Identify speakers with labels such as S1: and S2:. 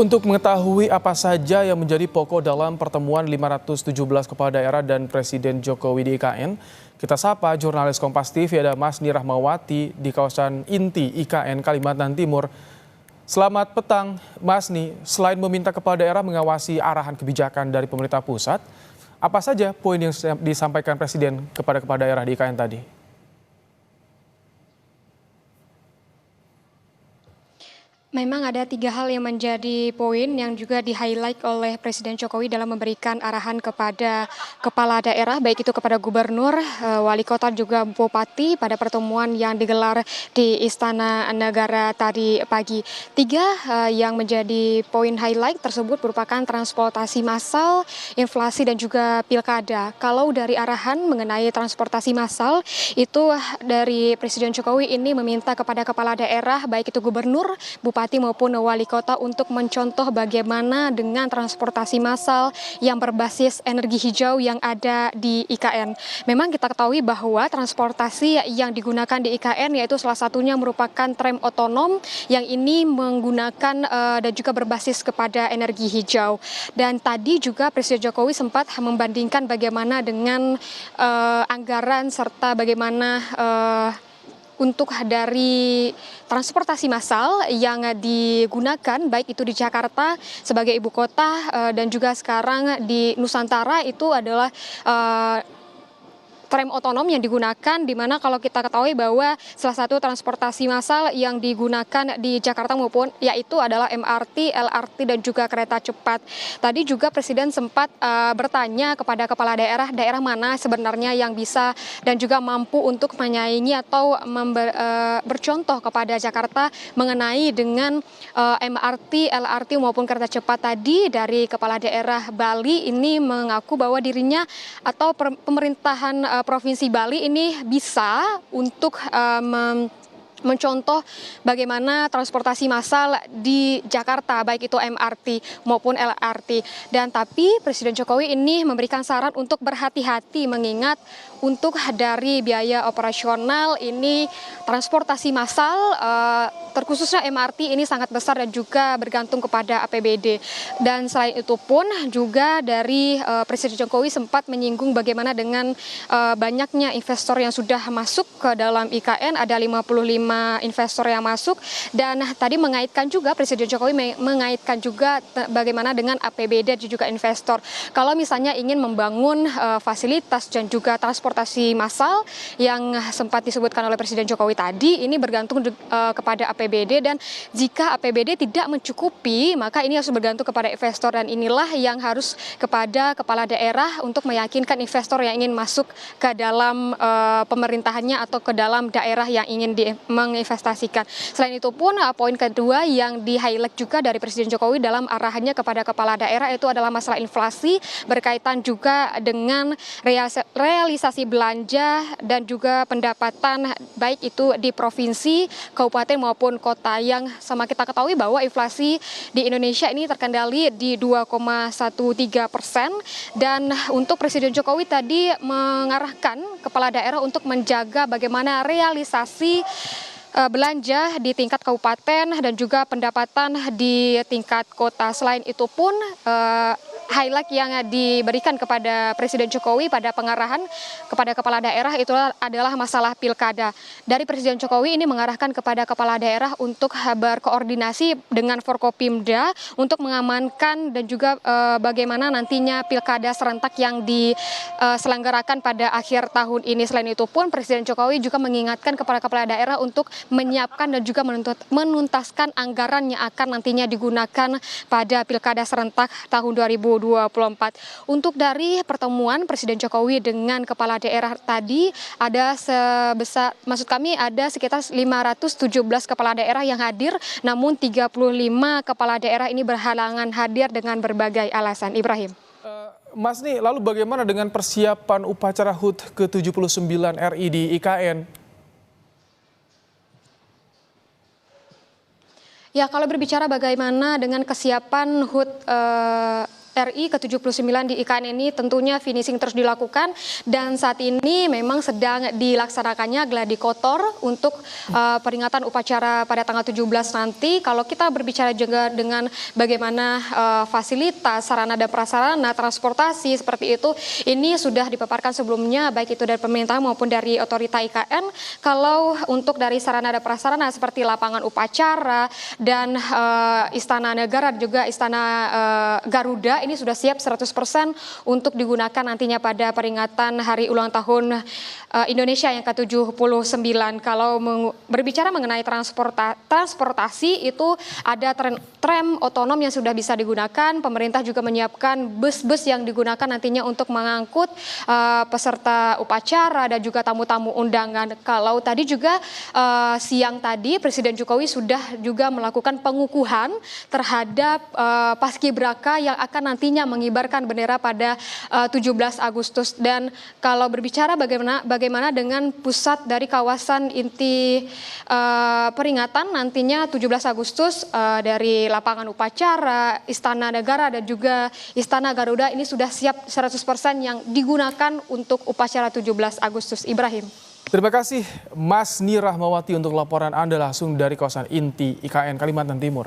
S1: Untuk mengetahui apa saja yang menjadi pokok dalam pertemuan 517 kepala daerah dan Presiden Jokowi di IKN, kita sapa jurnalis Kompas TV ada Masni Rahmawati di kawasan inti IKN Kalimantan Timur. Selamat petang, Masni. Selain meminta kepala daerah mengawasi arahan kebijakan dari pemerintah pusat, apa saja poin yang disampaikan Presiden kepada kepala daerah di IKN tadi?
S2: Memang ada 3 hal yang menjadi poin yang juga di-highlight oleh Presiden Jokowi dalam memberikan arahan kepada kepala daerah, baik itu kepada gubernur, wali kota, juga bupati pada pertemuan yang digelar di Istana Negara tadi pagi. 3 yang menjadi poin highlight tersebut merupakan transportasi massal, inflasi, dan juga pilkada. Kalau dari arahan mengenai transportasi massal, itu dari Presiden Jokowi ini meminta kepada kepala daerah, baik itu gubernur, bupati maupun wali kota untuk mencontoh bagaimana dengan transportasi massal yang berbasis energi hijau yang ada di IKN. Memang kita ketahui bahwa transportasi yang digunakan di IKN yaitu salah satunya merupakan tram otonom yang ini menggunakan dan juga berbasis kepada energi hijau. Dan tadi juga Presiden Jokowi sempat membandingkan bagaimana dengan anggaran serta bagaimana untuk dari transportasi massal yang digunakan baik itu di Jakarta sebagai ibu kota dan juga sekarang di Nusantara itu adalah tram otonom yang digunakan, di mana kalau kita ketahui bahwa salah satu transportasi massal yang digunakan di Jakarta maupun yaitu adalah MRT, LRT, dan juga kereta cepat. Tadi juga Presiden sempat bertanya kepada kepala daerah mana sebenarnya yang bisa dan juga mampu untuk menyaingi atau bercontoh kepada Jakarta mengenai dengan MRT, LRT maupun kereta cepat tadi. Dari kepala daerah Bali ini mengaku bahwa dirinya atau pemerintahan Provinsi Bali ini bisa untuk mencontoh bagaimana transportasi massal di Jakarta, baik itu MRT maupun LRT. Dan tapi Presiden Jokowi ini memberikan saran untuk berhati-hati mengingat untuk dari biaya operasional ini transportasi massal terkhususnya MRT ini sangat besar dan juga bergantung kepada APBD. Dan selain itu pun juga dari Presiden Jokowi sempat menyinggung bagaimana dengan banyaknya investor yang sudah masuk ke dalam IKN, ada 55 investor yang masuk, dan tadi mengaitkan juga Presiden Jokowi mengaitkan juga bagaimana dengan APBD dan juga investor. Kalau misalnya ingin membangun fasilitas dan juga transportasi massal yang sempat disebutkan oleh Presiden Jokowi tadi, ini bergantung kepada APBD, dan jika APBD tidak mencukupi maka ini harus bergantung kepada investor, dan inilah yang harus kepada kepala daerah untuk meyakinkan investor yang ingin masuk ke dalam pemerintahannya atau ke dalam daerah yang ingin menginvestasikan. Selain itu pun poin kedua yang di-highlight juga dari Presiden Jokowi dalam arahannya kepada kepala daerah itu adalah masalah inflasi berkaitan juga dengan realisasi belanja dan juga pendapatan baik itu di provinsi, kabupaten maupun kota, yang sama kita ketahui bahwa inflasi di Indonesia ini terkendali di 2,13%, dan untuk Presiden Jokowi tadi mengarahkan kepala daerah untuk menjaga bagaimana realisasi belanja di tingkat kabupaten dan juga pendapatan di tingkat kota. Selain itu pun highlight yang diberikan kepada Presiden Jokowi pada pengarahan kepada kepala daerah itu adalah masalah pilkada. Dari Presiden Jokowi ini mengarahkan kepada kepala daerah untuk berkoordinasi dengan Forkopimda untuk mengamankan dan juga bagaimana nantinya pilkada serentak yang diselenggarakan pada akhir tahun ini. Selain itu pun Presiden Jokowi juga mengingatkan kepada kepala daerah untuk menyiapkan dan juga menuntaskan anggaran yang akan nantinya digunakan pada pilkada serentak tahun 2024. Untuk dari pertemuan Presiden Jokowi dengan kepala daerah tadi ada ada sekitar 517 kepala daerah yang hadir, namun 35 kepala daerah ini berhalangan hadir dengan berbagai alasan. Ibrahim.
S1: Masni, lalu bagaimana dengan persiapan upacara HUT ke-79 RI di IKN?
S2: Ya, kalau berbicara bagaimana dengan kesiapan HUT RI ke-79 di IKN ini tentunya finishing terus dilakukan, dan saat ini memang sedang dilaksanakannya gladi kotor untuk peringatan upacara pada tanggal 17 nanti. Kalau kita berbicara juga dengan bagaimana fasilitas, sarana dan prasarana, transportasi seperti itu, ini sudah dipaparkan sebelumnya baik itu dari pemerintah maupun dari otorita IKN. Kalau untuk dari sarana dan prasarana seperti lapangan upacara dan Istana Negara juga Istana Garuda ini sudah siap 100% untuk digunakan nantinya pada peringatan hari ulang tahun Indonesia yang ke-79. Kalau berbicara mengenai transportasi itu ada tram otonom yang sudah bisa digunakan. Pemerintah juga menyiapkan bus-bus yang digunakan nantinya untuk mengangkut peserta upacara dan juga tamu-tamu undangan. Kalau tadi juga siang tadi Presiden Jokowi sudah juga melakukan pengukuhan terhadap paskibraka yang akan nantinya mengibarkan bendera pada 17 Agustus. Dan kalau berbicara bagaimana dengan pusat dari kawasan inti peringatan nantinya 17 Agustus dari lapangan upacara, Istana Negara dan juga Istana Garuda ini sudah siap 100% yang digunakan untuk upacara 17 Agustus. Ibrahim.
S1: Terima kasih Mas Nirahmawati untuk laporan Anda langsung dari kawasan inti IKN Kalimantan Timur.